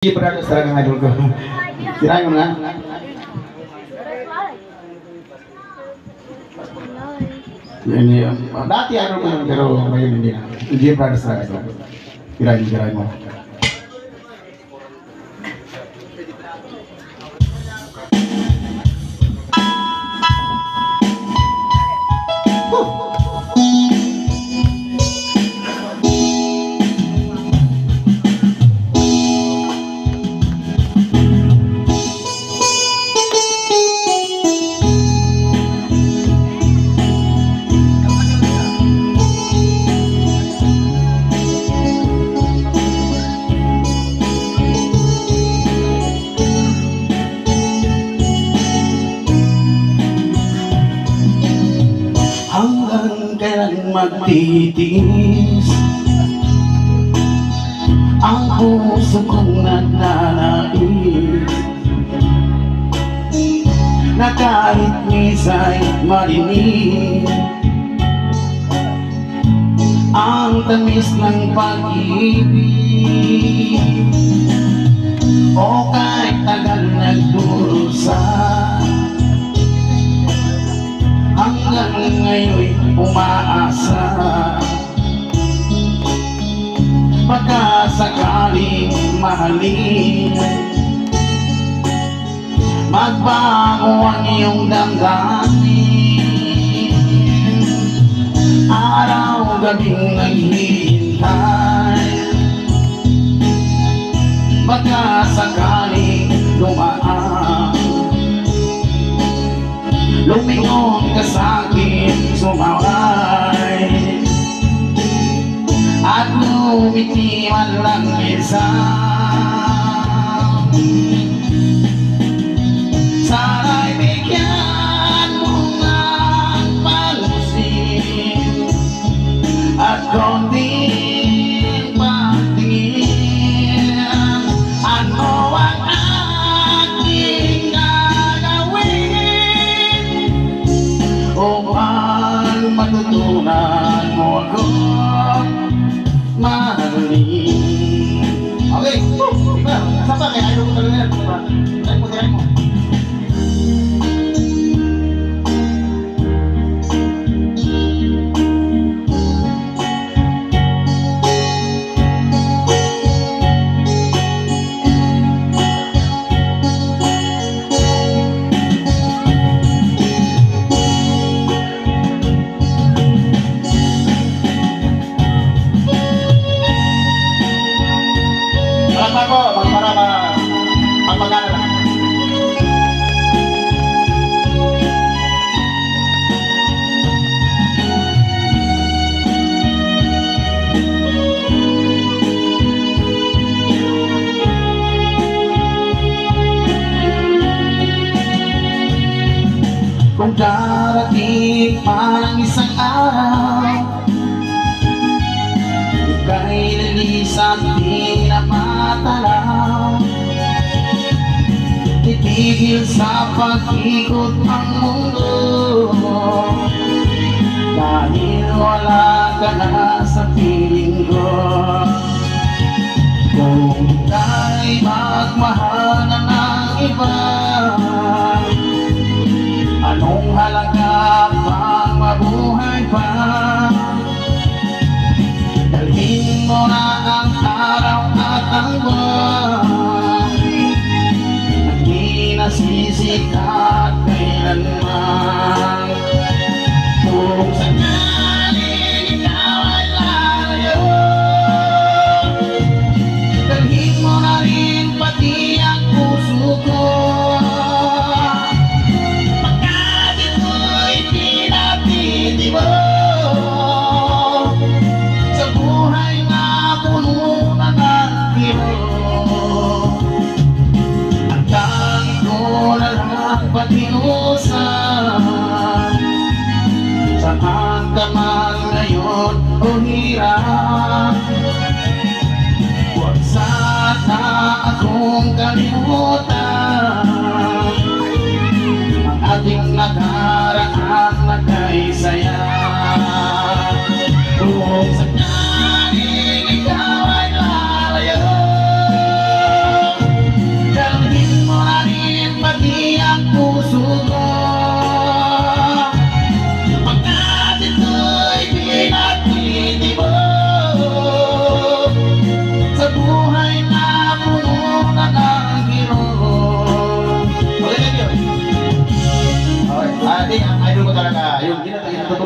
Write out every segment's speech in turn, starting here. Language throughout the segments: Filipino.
Iya pernah serangan idol ko. Tirahin mo na. Ini dati idol ko lang pero ngayon hindi na. Hindi pernah serangan idol. Tirahin mo. Kailan magtitiis ang puso kong nagnanais na kahit minsan'y marinig ang tamis ng pag-ibig o kahit tagal nagdurusa hanggang ngayon'y umaasa baka sakaling mahalin magbago ang iyong damdamin araw-gabing naghihintay baka sakaling dumaan lumingon ka sa'kin, sumaway at lumiti man lang isa. Sana'y bigyan mo ng pansin at konting pagtingin. Ano ang aking gagawin upang matutunan mo ako mahalin? Okay. Diba? Sapa kaya idol ko talaga yan. Tirahin mo. Kung darating ang isang araw ika'y lilisan di na matalaw titigil sa pag-ikot ang mundo dahil wala ka na sa piling ko. Kung ika'y magmahal na ng iba anong halaga pang mabuhay pa? Dalhin mo na ang araw at ang buwan hindi nasisikat kailanman. Kung sakaling ikaw ay lalayo dalhin mo na rin pati ang puso ko. Sa buhay na puno na ng hiro ang tangi ko na lang patinusan saan ka man ngayon o hirap huwag sana akong kalimutan ang ating nakaraan na kay saya. Kung sakaling ikaw ay lalayo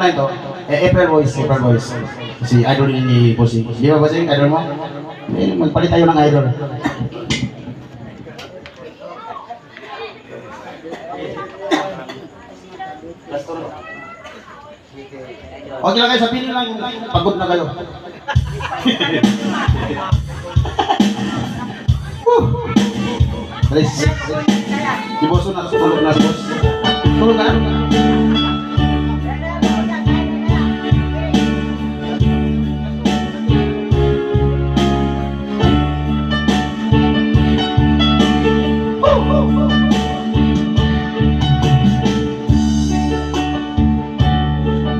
unahin to. April Boys, April Boys. Si idol ni Bossing. Di ba Bossing, idol mo? Magpalit tayo ng idol. Okay lang kayo, sabihin nyo lang kung pagod na kayo. Alis. Si Boss na, tulog na si Boss. Tulog na.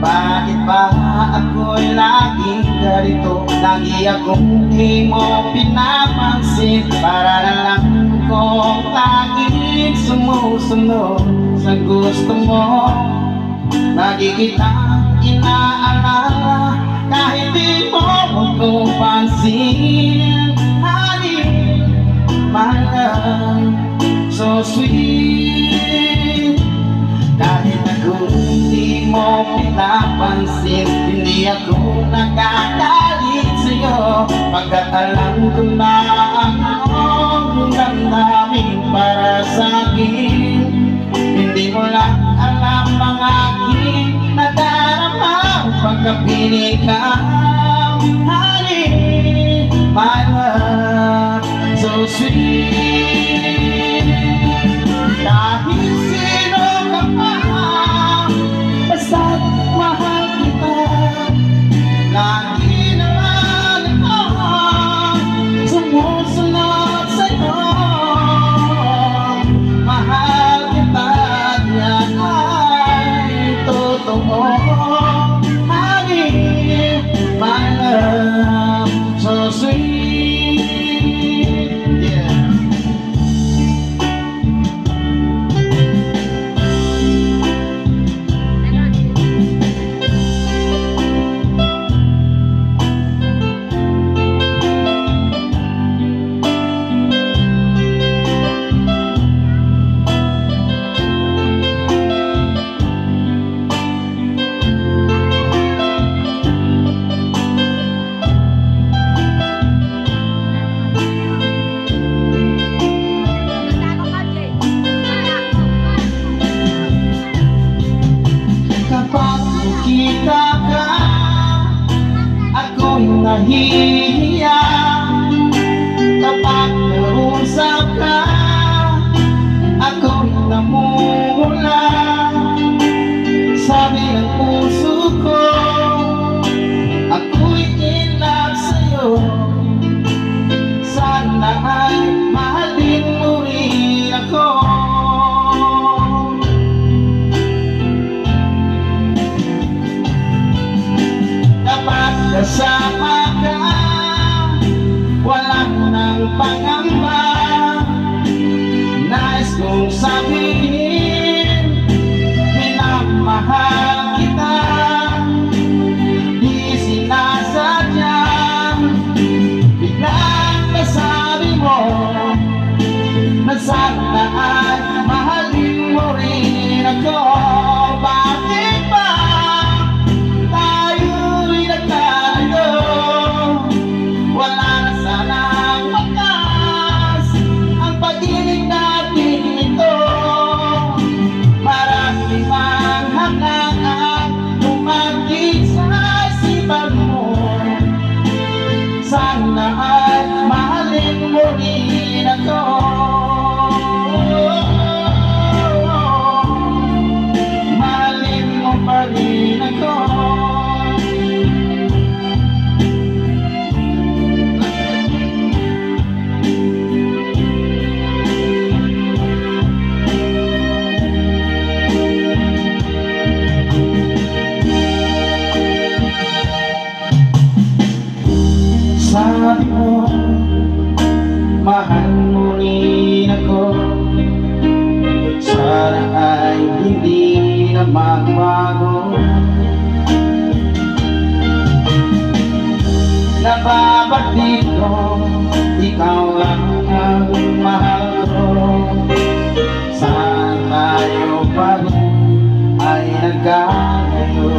Bakit ba ako'y laging ganito? Lagi akong di mo pinapansin. Para na lang kong laging sumusunod sa gusto mo. Lagi kitang inaalala kahit di mo ko pansin. Honey, my love, so sweet. Kahit ako hindi mo pinapansin, hindi ako nagagalit sa'yo. Pagkat alam ko na ang damdamin para sa'kin. Hindi mo lang alam ang aking nadarama pagkapiling ka. Honey, my love, so sweet. Kahit sino ka pa, basta't mahal kita. Lagi naman ako sumusunod sa'yo. Mahal kita, yan ay totoo. Honey, my love, so sweet. Yeah. Kapag nakita ka, ako'y nahihiya. Kapag nausap ka, ako'y namumula. Sabi ng puso ko, ako'y in love sa'yo. Sana ay mahalin mo rin ako. Kapag kasama ka, walang nang pangamba. Nais kong sabihin, minamahal kita. Di sinasadya, biglang nasabi mo na sana ay mahalin mo rin ako. Bakit ba tayo'y nagkalayo? Wala na sanang wakas ang pag-ibig natin ito. Marami mang halangan tumating sa isipan mo. Sana ay mahalin mo rin ako. Mahalin mo pa rin ako. Sabi mo, mahal mo rin ako. Sana ay hindi na magbago. Nababatid ko, ikaw lang ang mahal ko. Saan tayo pa rin ay nagkakayo.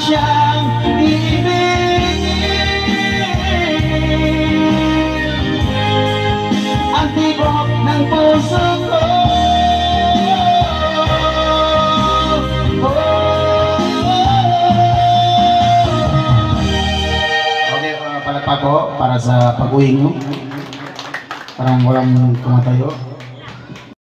siyang ibigin. Ang tibok ng puso ko. Okay, palagpag ko para sa pag-uwi nyo. Parang walang tumatayo.